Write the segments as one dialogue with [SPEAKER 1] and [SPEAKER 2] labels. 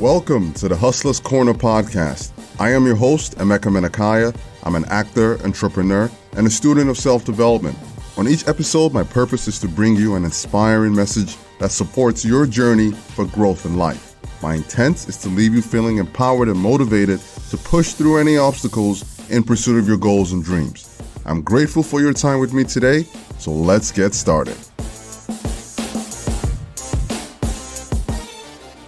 [SPEAKER 1] Welcome to the Hustler's Corner podcast. I am your host, Emeka Menakaya. I'm an actor, entrepreneur, and a student of self-development. On each episode, my purpose is to bring you an inspiring message that supports your journey for growth in life. My intent is to leave you feeling empowered and motivated to push through any obstacles in pursuit of your goals and dreams. I'm grateful for your time with me today, so let's get started.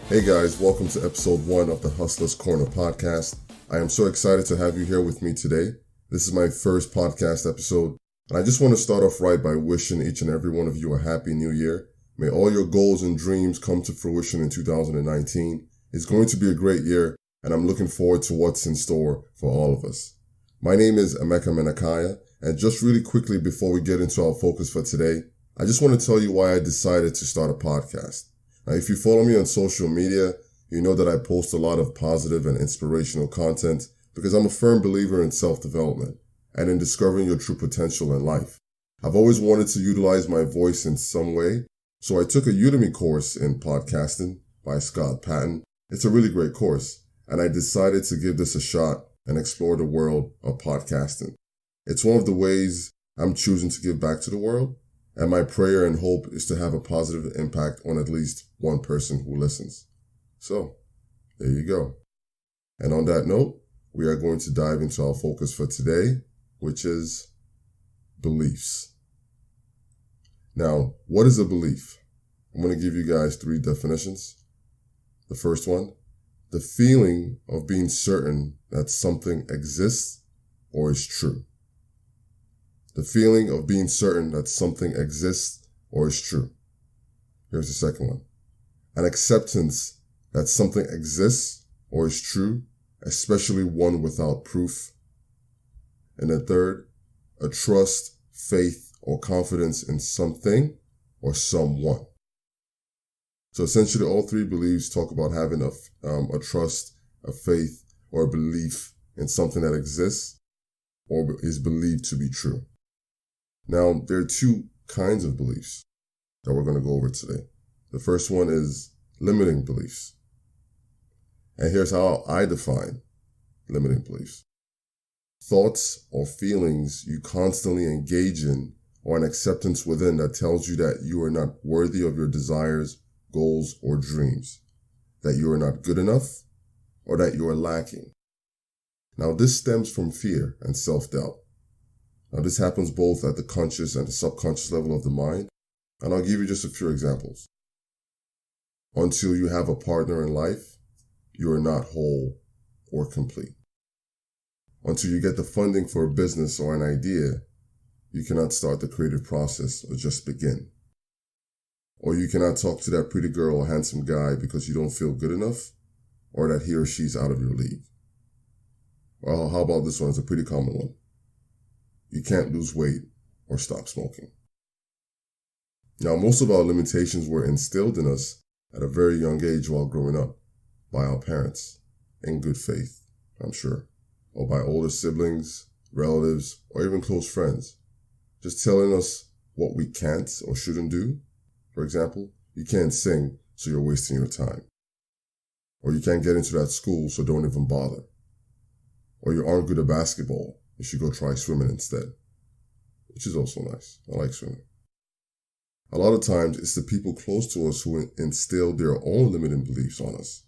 [SPEAKER 1] Hey guys, welcome to episode 1 of the Hustler's Corner podcast. I am so excited to have you here with me today. This is my first podcast episode, and I just want to start off right by wishing each and every one of you a happy new year. May all your goals and dreams come to fruition in 2019. It's going to be a great year, and I'm looking forward to what's in store for all of us. My name is Emeka Menakaya, and just really quickly before we get into our focus for today, I just want to tell you why I decided to start a podcast. Now, if you follow me on social media, you know that I post a lot of positive and inspirational content because I'm a firm believer in self-development and in discovering your true potential in life. I've always wanted to utilize my voice in some way, so I took a Udemy course in podcasting by Scott Patton. It's a really great course, and I decided to give this a shot and explore the world of podcasting. It's one of the ways I'm choosing to give back to the world, and my prayer and hope is to have a positive impact on at least one person who listens. So, there you go. And on that note, we are going to dive into our focus for today, which is beliefs. Now, what is a belief? I'm going to give you guys 3 definitions. The first one, the feeling of being certain that something exists or is true. The feeling of being certain that something exists or is true. Here's the second one. An acceptance that something exists or is true, especially one without proof. And the third, a trust, faith, or confidence in something or someone. So essentially all 3 beliefs talk about having a trust, a faith, or a belief in something that exists or is believed to be true. Now, there are 2 kinds of beliefs that we're going to go over today. The first one is limiting beliefs. And here's how I define limiting beliefs. Thoughts or feelings you constantly engage in or an acceptance within that tells you that you are not worthy of your desires, goals, or dreams, that you are not good enough, or that you are lacking. Now, this stems from fear and self-doubt. Now, this happens both at the conscious and the subconscious level of the mind, and I'll give you just a few examples. Until you have a partner in life, you are not whole or complete. Until you get the funding for a business or an idea, you cannot start the creative process or just begin. Or you cannot talk to that pretty girl or handsome guy because you don't feel good enough, or that he or she's out of your league. Well, how about this one? It's a pretty common one. You can't lose weight or stop smoking. Now, most of our limitations were instilled in us at a very young age while growing up by our parents, in good faith, I'm sure, or by older siblings, relatives, or even close friends, just telling us what we can't or shouldn't do. For example, you can't sing, so you're wasting your time. Or you can't get into that school, so don't even bother. Or you aren't good at basketball, you should go try swimming instead, which is also nice. I like swimming. A lot of times, it's the people close to us who instill their own limiting beliefs on us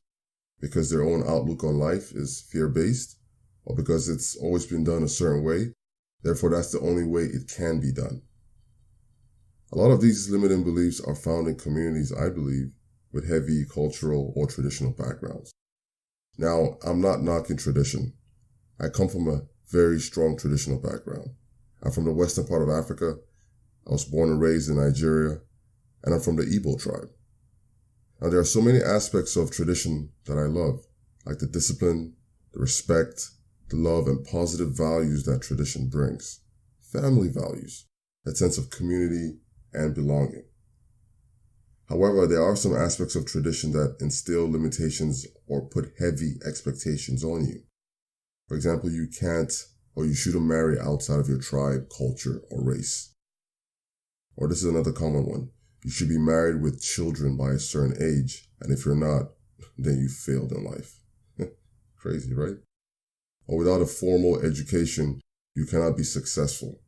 [SPEAKER 1] because their own outlook on life is fear-based or because it's always been done a certain way. Therefore, that's the only way it can be done. A lot of these limiting beliefs are found in communities, I believe, with heavy cultural or traditional backgrounds. Now, I'm not knocking tradition. I come from a very strong traditional background. I'm from the western part of Africa. I was born and raised in Nigeria, and I'm from the Igbo tribe. Now, there are so many aspects of tradition that I love, like the discipline, the respect, the love, and positive values that tradition brings. Family values, that sense of community and belonging. However, there are some aspects of tradition that instill limitations or put heavy expectations on you. For example, you can't or you shouldn't marry outside of your tribe, culture, or race. Or this is another common one. You should be married with children by a certain age, and if you're not, then you failed in life. Crazy, right? Or without a formal education, you cannot be successful.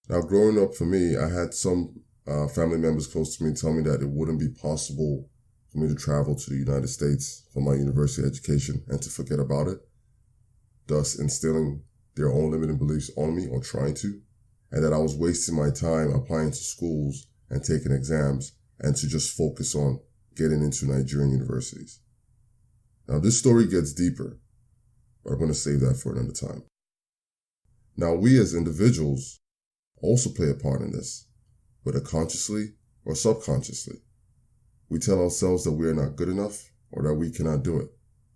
[SPEAKER 1] Now, growing up for me, I had some family members close to me tell me that it wouldn't be possible for me to travel to the United States for my university education and to forget about it, thus instilling their own limiting beliefs on me, or trying to, and that I was wasting my time applying to schools and taking exams and to just focus on getting into Nigerian universities. Now, this story gets deeper, but I'm going to save that for another time. Now, we as individuals also play a part in this, whether consciously or subconsciously. We tell ourselves that we are not good enough or that we cannot do it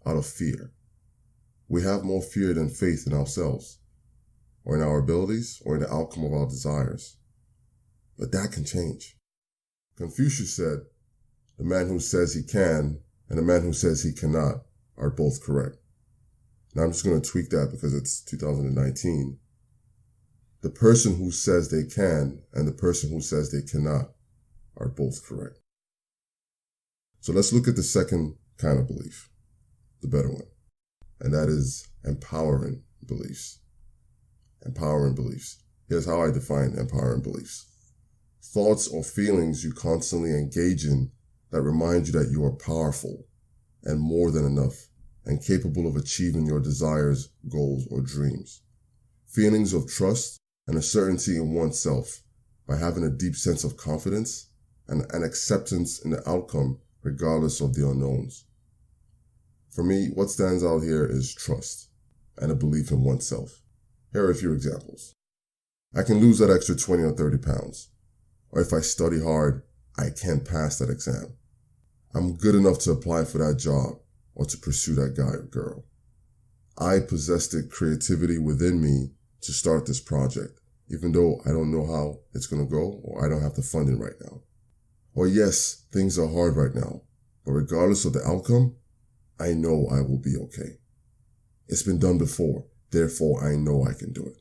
[SPEAKER 1] out of fear. We have more fear than faith in ourselves, or in our abilities, or in the outcome of our desires. But that can change. Confucius said, the man who says he can and the man who says he cannot are both correct. Now I'm just going to tweak that because it's 2019. The person who says they can and the person who says they cannot are both correct. So let's look at the second kind of belief, the better one, and that is empowering beliefs. Empowering beliefs. Here's how I define empowering beliefs. Thoughts or feelings you constantly engage in that remind you that you are powerful and more than enough and capable of achieving your desires, goals, or dreams. Feelings of trust and a certainty in oneself by having a deep sense of confidence and an acceptance in the outcome regardless of the unknowns. For me, what stands out here is trust and a belief in oneself. Here are a few examples. I can lose that extra 20 or 30 pounds. Or if I study hard, I can pass that exam. I'm good enough to apply for that job or to pursue that guy or girl. I possess the creativity within me to start this project, even though I don't know how it's going to go or I don't have the funding right now. Or yes, things are hard right now, but regardless of the outcome, I know I will be okay. It's been done before, therefore I know I can do it.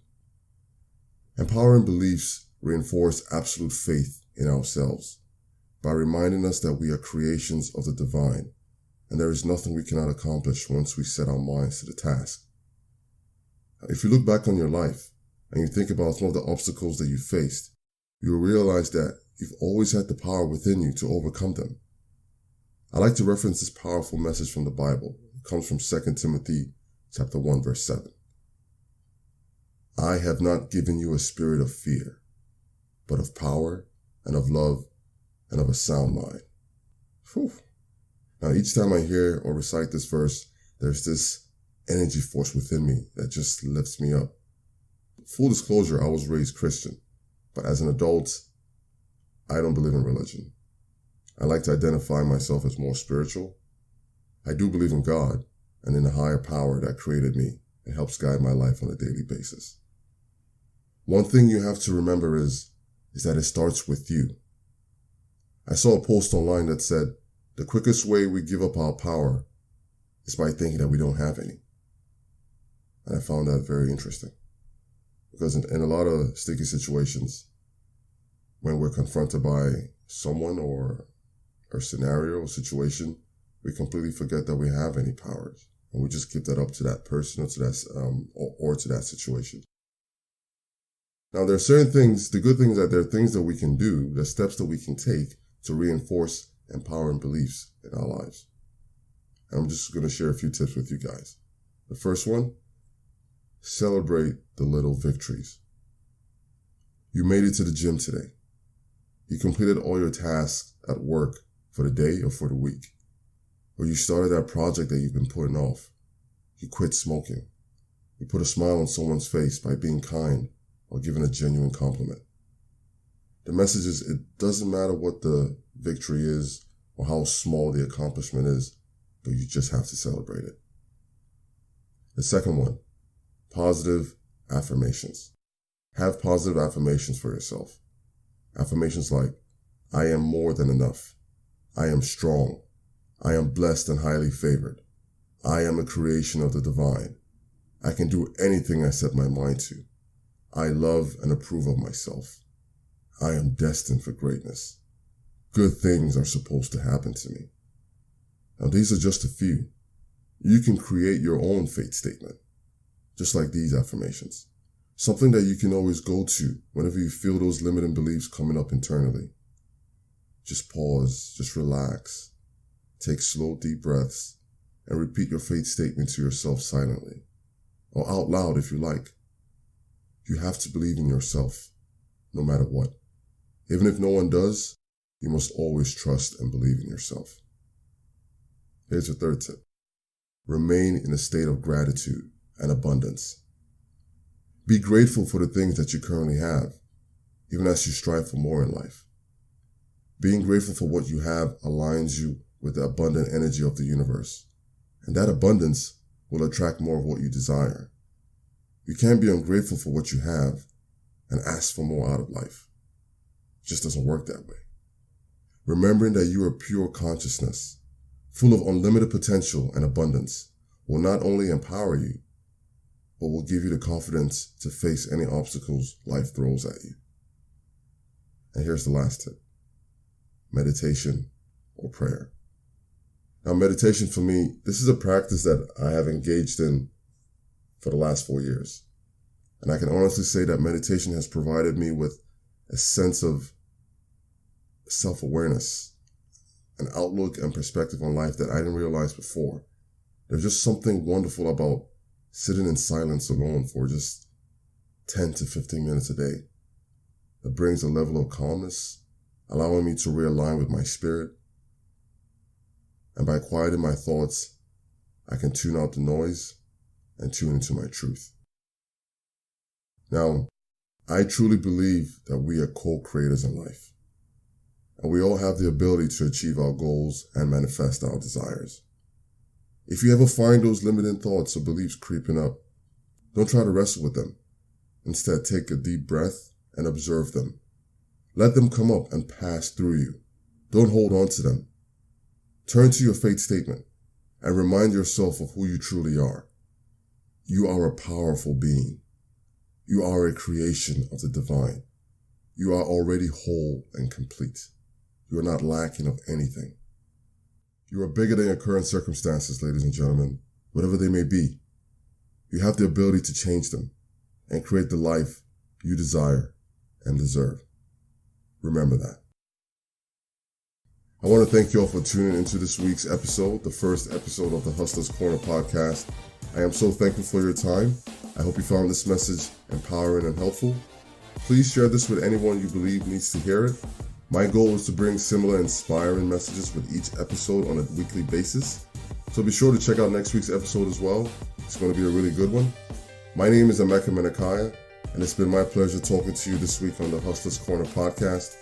[SPEAKER 1] Empowering beliefs reinforce absolute faith in ourselves by reminding us that we are creations of the divine and there is nothing we cannot accomplish once we set our minds to the task. If you look back on your life and you think about some of the obstacles that you faced, you will realize that you've always had the power within you to overcome them. I like to reference this powerful message from the Bible. It comes from 2 Timothy chapter 1, verse 7. I have not given you a spirit of fear, but of power and of love and of a sound mind. Whew. Now, each time I hear or recite this verse, there's this energy force within me that just lifts me up. Full disclosure, I was raised Christian, but as an adult, I don't believe in religion. I like to identify myself as more spiritual. I do believe in God and in a higher power that created me and helps guide my life on a daily basis. One thing you have to remember is that it starts with you. I saw a post online that said, the quickest way we give up our power is by thinking that we don't have any. And I found that very interesting. Because in a lot of sticky situations, when we're confronted by someone or a scenario or situation, we completely forget that we have any powers. And we just give that up to that person or to that, or to that situation. Now, there are certain things, the good things that there are things that we can do, the steps that we can take to reinforce empowering beliefs in our lives. And I'm just going to share a few tips with you guys. The first one, celebrate the little victories. You made it to the gym today. You completed all your tasks at work for the day or for the week. Or you started that project that you've been putting off. You quit smoking. You put a smile on someone's face by being kind or giving a genuine compliment. The message is, it doesn't matter what the victory is or how small the accomplishment is, but you just have to celebrate it. The second one, positive affirmations. Have positive affirmations for yourself. Affirmations like, I am more than enough. I am strong. I am blessed and highly favored. I am a creation of the divine. I can do anything I set my mind to. I love and approve of myself. I am destined for greatness. Good things are supposed to happen to me. Now, these are just a few. You can create your own faith statement, just like these affirmations. Something that you can always go to whenever you feel those limiting beliefs coming up internally. Just pause, just relax, take slow, deep breaths, and repeat your faith statement to yourself silently, or out loud if you like. You have to believe in yourself, no matter what. Even if no one does, you must always trust and believe in yourself. Here's your third tip. Remain in a state of gratitude and abundance. Be grateful for the things that you currently have, even as you strive for more in life. Being grateful for what you have aligns you with the abundant energy of the universe, and that abundance will attract more of what you desire. You can't be ungrateful for what you have and ask for more out of life. It just doesn't work that way. Remembering that you are pure consciousness, full of unlimited potential and abundance, will not only empower you, but will give you the confidence to face any obstacles life throws at you. And here's the last tip. Meditation or prayer. Now, meditation for me, this is a practice that I have engaged in for the last 4 years. And I can honestly say that meditation has provided me with a sense of self-awareness, an outlook and perspective on life that I didn't realize before. There's just something wonderful about sitting in silence alone for just 10 to 15 minutes a day that brings a level of calmness, allowing me to realign with my spirit. And by quieting my thoughts, I can tune out the noise and tune into my truth. Now, I truly believe that we are co-creators in life, and we all have the ability to achieve our goals and manifest our desires. If you ever find those limiting thoughts or beliefs creeping up, don't try to wrestle with them. Instead, take a deep breath and observe them. Let them come up and pass through you. Don't hold on to them. Turn to your faith statement and remind yourself of who you truly are. You are a powerful being. You are a creation of the divine. You are already whole and complete. You are not lacking of anything. You are bigger than your current circumstances, ladies and gentlemen, whatever they may be. You have the ability to change them and create the life you desire and deserve. Remember that. I want to thank you all for tuning into this week's episode, the first episode of the Hustler's Corner podcast. I am so thankful for your time. I hope you found this message empowering and helpful. Please share this with anyone you believe needs to hear it. My goal is to bring similar inspiring messages with each episode on a weekly basis. So be sure to check out next week's episode as well. It's going to be a really good one. My name is Emeka Menakaya, and it's been my pleasure talking to you this week on the Hustler's Corner podcast.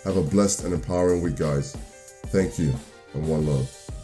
[SPEAKER 1] Have a blessed and empowering week, guys. Thank you, and one love.